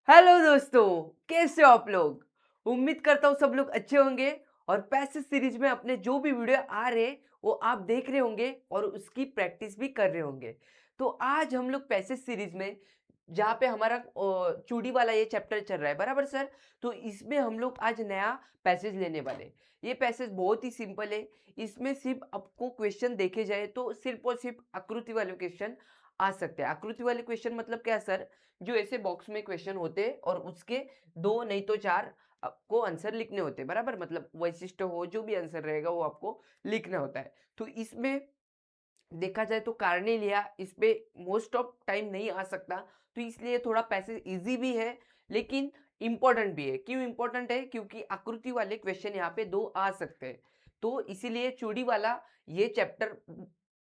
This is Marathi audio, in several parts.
हेलो दोस्तों, कैसे हो आप लोग। उम्मीद करता हूँ सब लोग अच्छे होंगे और पैसेज सीरीज में अपने जो भी वीडियो आ रहे वो आप देख रहे होंगे और उसकी प्रैक्टिस भी कर रहे होंगे। तो आज हम लोग पैसेज सीरीज में जहाँ पे हमारा चूड़ी वाला ये चैप्टर चल रहा है, बराबर सर। तो इसमें हम लोग आज नया पैसेज लेने वाले। ये पैसेज बहुत ही सिंपल है। इसमें सिर्फ आपको क्वेश्चन देखे जाए तो सिर्फ और सिर्फ आकृति वाले क्वेश्चन आ सकते हैं। आकृति वाले क्वेश्चन मतलब क्या सर, जो ऐसे बॉक्स में क्वेश्चन होते हैं और उसके दो नहीं तो चार आपको आंसर लिखने होते हैं, बराबर। मतलब वैशिष्ट हो जो भी आंसर रहेगा वो आपको लिखना होता है। तो इसमें देखा जाए तो Cornelia is pay most of time नहीं आ सकता। तो इसलिए थोड़ा पैसेज इजी भी है लेकिन इम्पोर्टेंट भी है। क्यों इम्पोर्टेंट है? क्योंकि आकृति वाले क्वेश्चन यहाँ पे दो आ सकते हैं। तो इसीलिए चूड़ी वाला ये चैप्टर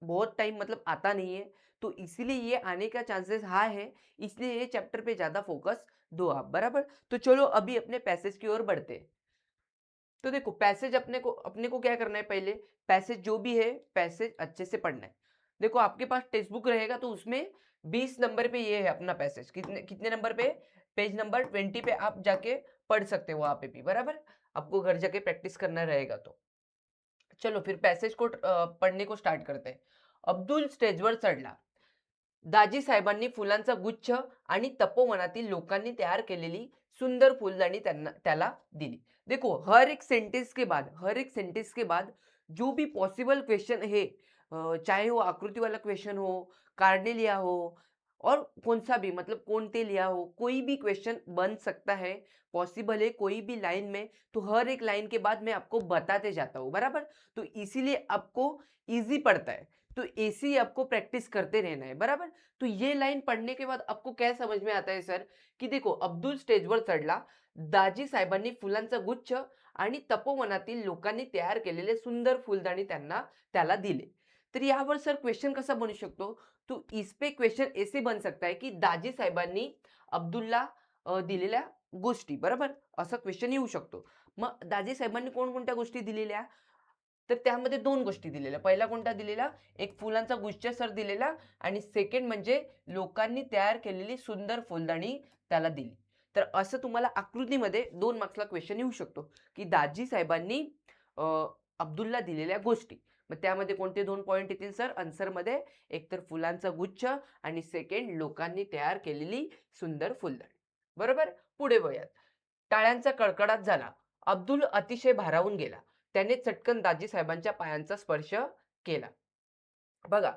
बहुत टाइम मतलब आता नहीं है। तो इसीलिए ये आने का चांसेस हाई है। इसलिए ये चैप्टर पे ज्यादा फोकस दो आप, बराबर। तो चलो अभी अपने पैसेज की ओर बढ़ते हैं। तो देखो पैसेज अपने को क्या करना है, पहले पैसेज जो भी है पैसेज अच्छे से पढ़ना है। देखो आपके पास टेक्स्ट बुक रहेगा तो उसमें 20 नंबर पे ये है अपना पैसेज। कितने कितने नंबर पे? पेज नंबर 20 पे आप जाके पढ़ सकते हो वहां पे भी, बराबर। आपको घर जाके प्रैक्टिस करना रहेगा। तो चलो फिर पैसेज को पढ़ने को स्टार्ट करते हैं। अब्दुल स्टेजवर चढला. दाजी साहेबांनी फुलांचा गुच्छ आणि तपोवनातील लोकांनी तयार केलेली सुंदर फुलदाणी त्याला दिली। देखो हर एक सेंटेंस के बाद जो भी पॉसिबल क्वेश्चन है, चाहे वो आकृति वाला क्वेश्चन हो, कार्डे लिया हो और कौन सा भी मतलब कौनते लिया हो, कोई भी क्वेश्चन बन सकता है। पॉसिबल है कोई भी लाइन में। तो हर एक लाइन के बाद मैं आपको बताते जाता हूँ, बराबर। तो इसीलिए आपको इजी पड़ता है। तो ऐसे ही आपको प्रैक्टिस करते रहना है, बराबर। तो ये लाइन पढ़ने के बाद आपको क्या समझ में आता है सर, की देखो अब्दुल स्टेजवर चढला. दाजी साहेबांनी फुलांचा गुच्छ आणि तपोवनातील लोकांनी तयार केलेले सुंदर फुलदाणी त्याला दिले. तर यावर सर क्वेश्चन कसा बनू शकतो? तो इस पे क्वेश्चन ऐसे बन सकता है की दाजी साहेबांनी अब्दुलला दिलेल्या गोष्टी, बरोबर. असा क्वेश्चन येऊ शकतो. मग दाजी साहेबांनी कोणकोणत्या गोष्टी दिलेल्या? तर त्यामध्ये 2 गोष्टी दिलेल्या. पहिला कोणता दिलेला? एक फुलांचा गुच्छ सर दिलेला आणि सेकंड म्हणजे लोकांनी तयार केलेली सुंदर फुलदाणी त्याला दिली. तर असं तुम्हाला आकृतीमध्ये 2 मार्क्सला क्वेश्चन येऊ शकतो, की दाजी साहेबांनी अ, अब्दुलला दिलेल्या गोष्टी. मग त्यामध्ये कोणते 2 पॉइंट येतील सर आन्सरमध्ये? एक तर फुलांचा गुच्छ आणि सेकंड लोकांनी तयार केलेली सुंदर फुलदाणी. बरोबर? पुढे वळूयात. टाळ्यांचा कडकडाट झाला. अब्दुल अतिशय भारावून गेला. त्याने चटकन दाजी साहेबांच्या पायांचा स्पर्श केला. बघा,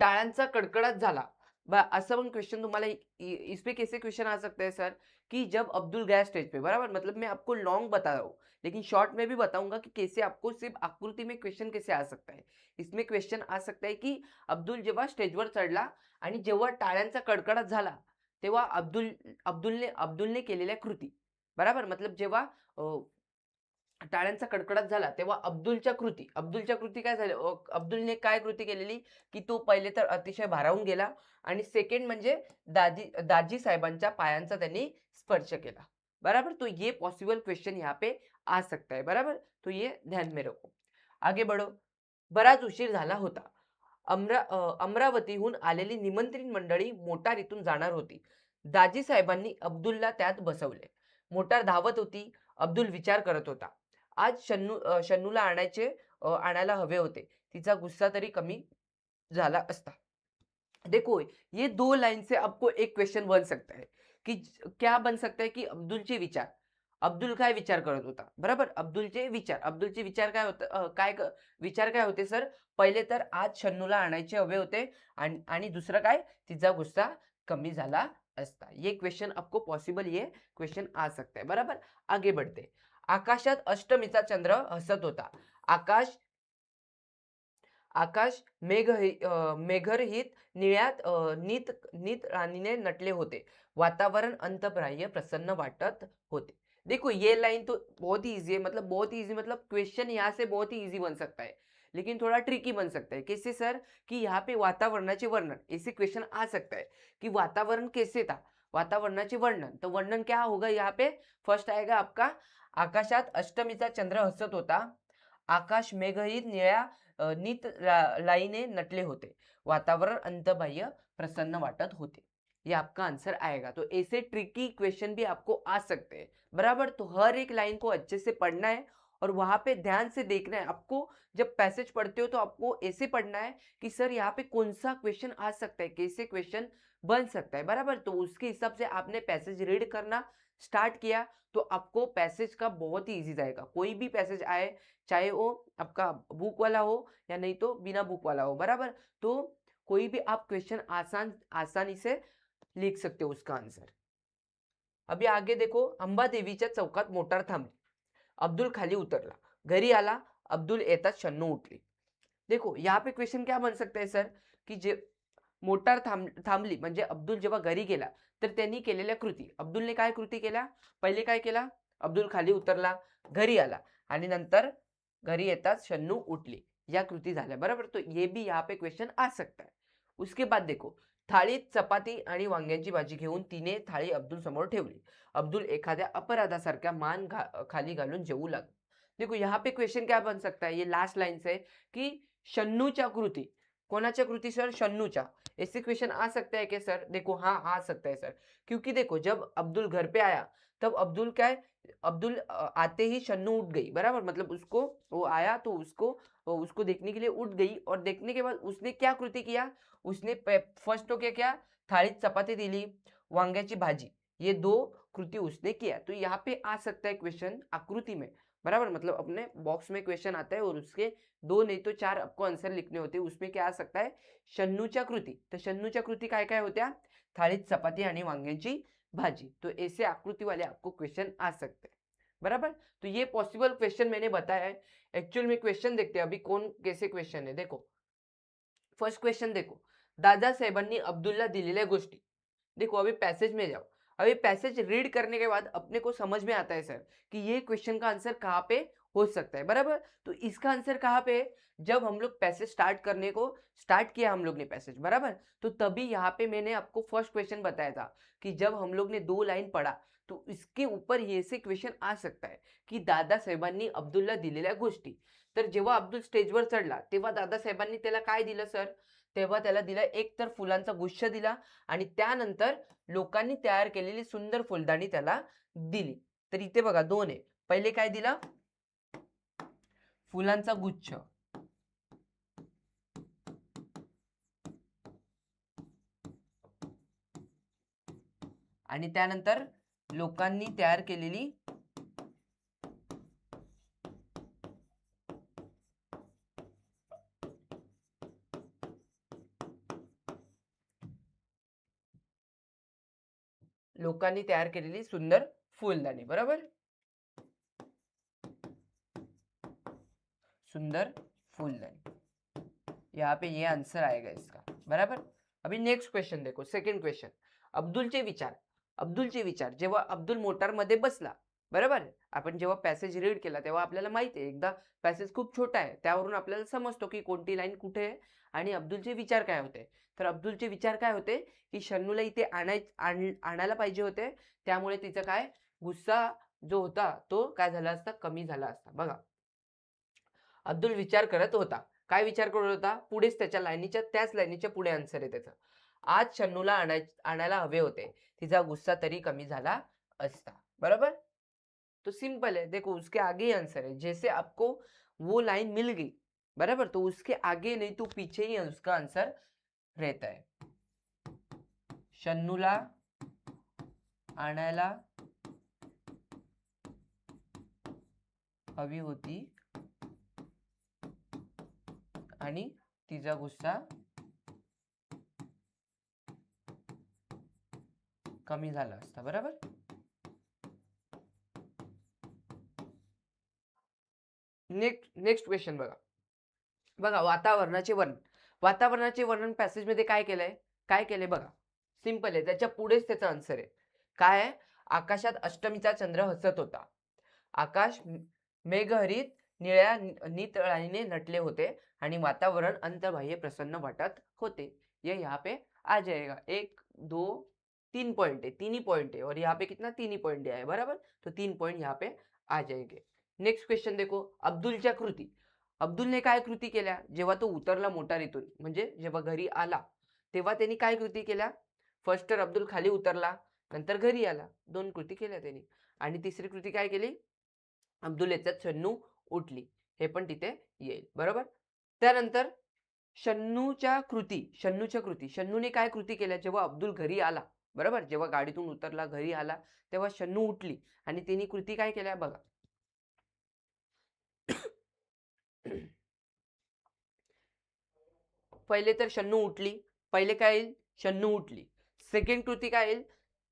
टाळ्यांचा कडकडाट झाला। ऐसा वन क्वेश्चन तुम्हारा इस पे कैसे क्वेश्चन आ सकते हैं सर, कि जब अब्दुल गया स्टेज पे, बराबर। मतलब मैं आपको लॉन्ग बता रहा हूँ लेकिन शॉर्ट में भी बताऊंगा कि कैसे आपको सिर्फ आकृति में क्वेश्चन कैसे आ सकता है। इसमें क्वेश्चन आ सकता है की अब्दुल जेव्हा स्टेजवर चढला आणि जेव्हा टाळ्यांचा कडकडाट झाला तेव्हा अब्दुलने केलेल्या कृती, बराबर। मतलब जेव्हा टाळ्यांचा कडकडाट झाला तेव्हा अब्दुलच्या कृती काय झाल्या, अब्दुलने काय कृती केलेली, की तो पहिले तर अतिशय भारावून गेला आणि सेकंड म्हणजे दाजी साहेबांच्या पायांचा त्यांनी स्पर्श केला, बराबर। तो ये पॉसिबल क्वेश्चन यहाँ पे आ सकता है, बराबर। तो ये ध्यान में रखो। आगे बढ़ो. बराच उशीर झाला होता. अमरावतीहून आलेली निमंत्रित मंडळी मोटारीतून जाणार होती. दाजी साहेबांनी अब्दुलला त्यात बसवले. मोटार धावत होती. अब्दुल विचार करत होता. आज शन्नूला आणायला हवे होते. तिचा गुस्सा तरी कमी झाला असता. देखो ये 2 लाइन से आपको एक क्वेश्चन बन सकता है, की क्या बन सकता है, की अब्दुलचे विचार. अब्दुल काय विचार करत होता, बरोबर. अब्दुलचे विचार काय होतं, विचार काय होते सर? पहिले तर आज शन्नूला आणायचे हवे होते आणि दुसरं काय, तिचा गुस्सा कमी झाला असता. ये क्वेश्चन आपको पॉसिबल ये क्वेश्चन आ सकता है, बराबर. आगे बढ़ते. आकाशात अष्टमीचा चंद्र हसत होता. आकाश आकाश मेघरहित निळ्यात नीत नीत राणीने नटले होते. वातावरण अंतःप्राय प्रसन्न वाटत होते. देखो ये लाइन तो बहुत ही इजी है, मतलब बहुत ही इजी, मतलब क्वेश्चन यहाँ से बहुत ही इजी बन सकता है लेकिन थोड़ा ट्रिकी बन सकता है। कैसे सर? कि यहाँ पे वातावरणाचे वर्णन, ऐसे क्वेश्चन आ सकता है कि वातावरण कैसे था, वातावरणाचे वर्णन। तो वर्णन क्या होगा यहाँ पे? फर्स्ट आएगा आपका, आकाशात अष्टमीचा चंद्र हसत होता. आकाश मेघरहित निळ्या लाईने नटले होते. वातावरण अंतबाह्य प्रसन्न वाटत होते. ये आपका आंसर आएगा। तो ऐसे ट्रिकी क्वेश्चन भी आपको आ सकते हैं, बराबर। तो हर एक लाइन को अच्छे से पढ़ना है और वहां पे ध्यान से देखना है आपको। जब पैसेज पढ़ते हो तो आपको ऐसे पढ़ना है कि सर यहाँ पे कौन सा क्वेश्चन आ सकता है, कैसे क्वेश्चन बन सकता है, बराबर। तो उसके हिसाब से आपने पैसेज रीड करना स्टार्ट किया तो आपको पैसेज का बहुत ही इजी जाएगा। कोई भी पैसेज आए, चाहे वो आपका बुक वाला हो या नहीं तो बिना बुक वाला हो, बराबर। तो कोई भी आप क्वेश्चन आसानी से लिख सकते हो उसका आंसर। अभी आगे देखो, अंबादेवीच्या चौकात मोटार थांबली, अब्दुल खाली उतरला, घरी आला, अब्दुल येताच शन्नू उठली। देखो यहाँ पे क्वेश्चन क्या बन सकता है सर, की जे मोटार थांबली म्हणजे अब्दुल जेव्हा घरी गेला तर त्यांनी केलेल्या कृती, अब्दुलने काय कृती केल्या, पहिले काय केला, अब्दुल खाली उतरला, घरी आला आणि नंतर घरी येताच शन्नू उठली, या कृती झाल्या, बराबर। तो ये भी यहाँ पे क्वेश्चन आ सकता है। उसके बाद देखो, थाळीत चपाती आणि वांग्यांची भाजी घेऊन तिने थाळी अब्दुल समोर ठेवली, अब्दुल एखाद्या अपराधासारख्या खाली घालून जेवू लागला। देखो यहाँ पे क्वेश्चन क्या बन सकता है, ये लास्ट लाइन से, कि शन्नूच्या कृती, कोणाच्या कृती सर, शन्नूच्या। ऐसे क्वेश्चन आ सकता है क्या सर, देखो हाँ आ सकता है सर। क्योंकि देखो जब अब्दुल घर पे आया तब अब्दुल क्या है, अब्दुल आते ही शन्नू उठ गई, बराबर। मतलब उसको, वो आया तो उसको देखने के लिए उठ गई, और देखने के बाद उसने क्या कृति किया, उसने फर्स्ट तो क्या किया, थाळीत चपाती दिली, वांग्याची भाजी, ये दो कृति उसने किया। तो यहाँ पे आ सकता है क्वेश्चन आकृति में, बराबर। मतलब अपने बॉक्स में क्वेश्चन आता है और उसके 2 नहीं तो 4 आपको आंसर लिखने होते हैं। उसमें क्या आ सकता है, शन्नूच्या कृती। तर शन्नूच्या कृती काय काय होत्या, थाळीत चपाती आणि वांग्याची भाजी। तो ऐसे आकृति वाले आपको क्वेश्चन आ सकते हैं, बराबर। तो ये पॉसिबल क्वेश्चन मैंने बताया है। एक्चुअल में क्वेश्चन देखते हैं अभी कौन कैसे क्वेश्चन है। देखो फर्स्ट क्वेश्चन देखो, दादासाहेबांनी अब्दुलला दिलेल्या गोष्टी। देखो अभी पैसेज में जाओ, अभी पैसेज रीड करने के बाद अपने को समझ में आता है सर कि ये क्वेश्चन का आंसर कहाँ पे हो सकता है, बराबर। तो इसका आंसर कहाँ पे है, जब हम लोग पैसेज स्टार्ट करने को स्टार्ट किया हम लोग ने पैसेज, बराबर। तो तभी यहाँ पे मैंने आपको फर्स्ट क्वेश्चन बताया था कि जब हम लोग ने 2 लाइन पढ़ा तो इसके ऊपर ये से क्वेश्चन आ सकता है की दादासाहेबांनी अब्दुलला दिलेल्या गोष्टी। तर जेव्हा अब्दुल स्टेजवर चढला तेव्हा दादासाहेबांनी त्याला काय दिलं सर, तेव्हा त्याला दिला एक तर फुलांचा गुच्छ दिला आणि त्यानंतर लोकांनी तयार केलेली सुंदर फुलदाणी त्याला दिली। तर इथे बघा 2 आहे, पहिले काय दिला, फुलांचा गुच्छ, आणि त्यानंतर लोकांनी तयार केलेली सुंदर फुलदाणी, बराबर। सुंदर फूलदानी, यहाँ पे ये आंसर आएगा इसका, बराबर। अभी नेक्स्ट क्वेश्चन देखो, सेकंड क्वेश्चन, अब्दुलचे विचार। अब्दुलचे विचार, जेव्हा अब्दुल मोटारमध्ये बसला, बरोबर। आपण जेव्हा पॅसेज रीड केला तेव्हा आपल्याला माहिती आहे, एकदा पॅसेज खूप छोटा आहे त्यावरून आपल्याला समजतो की कोणती लाईन कुठे आहे आणि अब्दुलचे विचार काय होते। तर अब्दुलचे विचार काय होते की शन्नूला इथे आणायला पाहिजे होते, त्यामुळे तिचा काय गुस्सा जो होता तो काय झाला असता, कमी झाला असता। बघा अब्दुल विचार करत होता, काय विचार करत होता, पुढेच त्याच्या लाईनीच्या त्याच लाईनीच्या पुढे आन्सर आहे त्याचा, आज शन्नूला आणायला हवे होते, तिचा गुस्सा तरी कमी झाला असता, बराबर। तो सिंपल है, देखो उसके आगे ही आंसर है, जैसे आपको वो लाइन मिल गई, बराबर, तो उसके आगे नहीं तो पीछे ही उसका आंसर रहता है। शन्नूला आणायला हवी होती आणि तिचा गुस्सा कमी झाला असता, बराबर। नेक्स्ट क्वेश्चन बघा, बघा वातावरणाचे वर्णन। वातावरणाचे वर्णन पॅसेज मध्ये काय केलंय बघा, सिंपल आहे, त्याच्या पुढेच त्याचा आन्सर आहे। काय आहे, आकाशात अष्टमीचा चंद्र हसत होता, आकाश मेघहरित निळ्या नितळाईने नटले होते आणि वातावरण अंतर्बाह्य प्रसन्न वाटत होते। ये यहाँ पे आ जाएगा, 1 2 3 पॉइंट है, 3 ही पॉइंट है, और यहाँ पे कितना 3 ही पॉइंट दिया है, बराबर। तो 3 पॉइंट यहाँ पे आ जाएंगे। नेक्स्ट क्वेश्चन देखो, अब्दुलच्या कृती। अब्दुलने काय कृती केल्या, जेव्हा तो उतरला मोटारीतून म्हणजे जेव्हा घरी आला तेव्हा त्यांनी काय कृती केल्या, फर्स्ट तर अब्दुल खाली उतरला, नंतर घरी आला. 2 कृती केल्या त्यांनी. आणि तिसरी कृती काय केली? अब्दुल याच्यात शन्नू उठली. हे पण तिथे येईल. बरोबर? त्यानंतर शन्नूने काय कृती केल्या? जेव्हा अब्दुल घरी आला, बरोबर? जेव्हा गाडीतून उतरला, घरी आला, तेव्हा शन्नू उठली आणि तिने कृती काय केल्या बघा. पहिले तर शन्नू उठली. पहिले काय येईल? शन्नू उठली. सेकंड कृती काय येईल?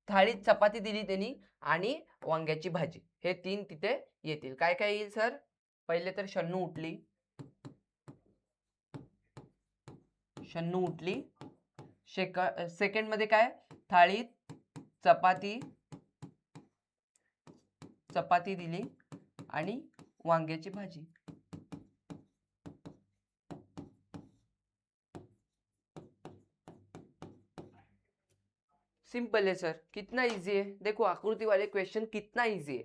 थाळीत चपाती दिली त्यांनी आणि वांग्याची भाजी. हे 3 तिथे येतील. काय काय येईल सर? पहिले तर शन्नू उठली. सेकंड मध्ये काय? थाळीत चपाती दिली आणि वांग्याची भाजी. सिंपल है सर, कितना इजी है. देखो आकृति वाले क्वेश्चन कितना इजी है.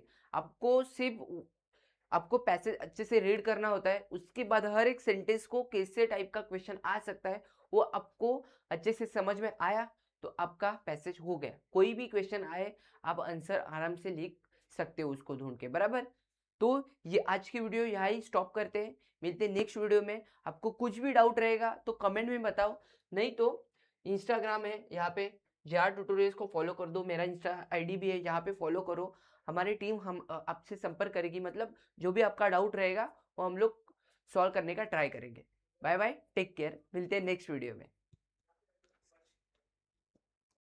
आपको पैसेज अच्छे से रीड करना होता है. उसके बाद हर एक सेंटेंस को कैसे टाइप का क्वेश्चन आ सकता है वो आपको अच्छे से समझ में आया तो आपका पैसेज हो गया. कोई भी क्वेश्चन आए आप आंसर आराम से लिख सकते हो उसको ढूंढ के. बराबर? तो ये आज की वीडियो यहाँ ही स्टॉप करते हैं. मिलते हैं नेक्स्ट वीडियो में. आपको कुछ भी डाउट रहेगा तो कमेंट में बताओ, नहीं तो इंस्टाग्राम है यहाँ पे JR ट्यूटोरियल्स को फॉलो कर दो. मेरा इंस्टा आईडी भी है, यहाँ पे फॉलो करो. हमारी टीम आपसे संपर्क करेगी. मतलब जो भी आपका डाउट रहेगा वो हम लोग सॉल्व करने का ट्राई करेंगे. Bye bye, take care. मिलते हैं नेक्स्ट वीडियो में.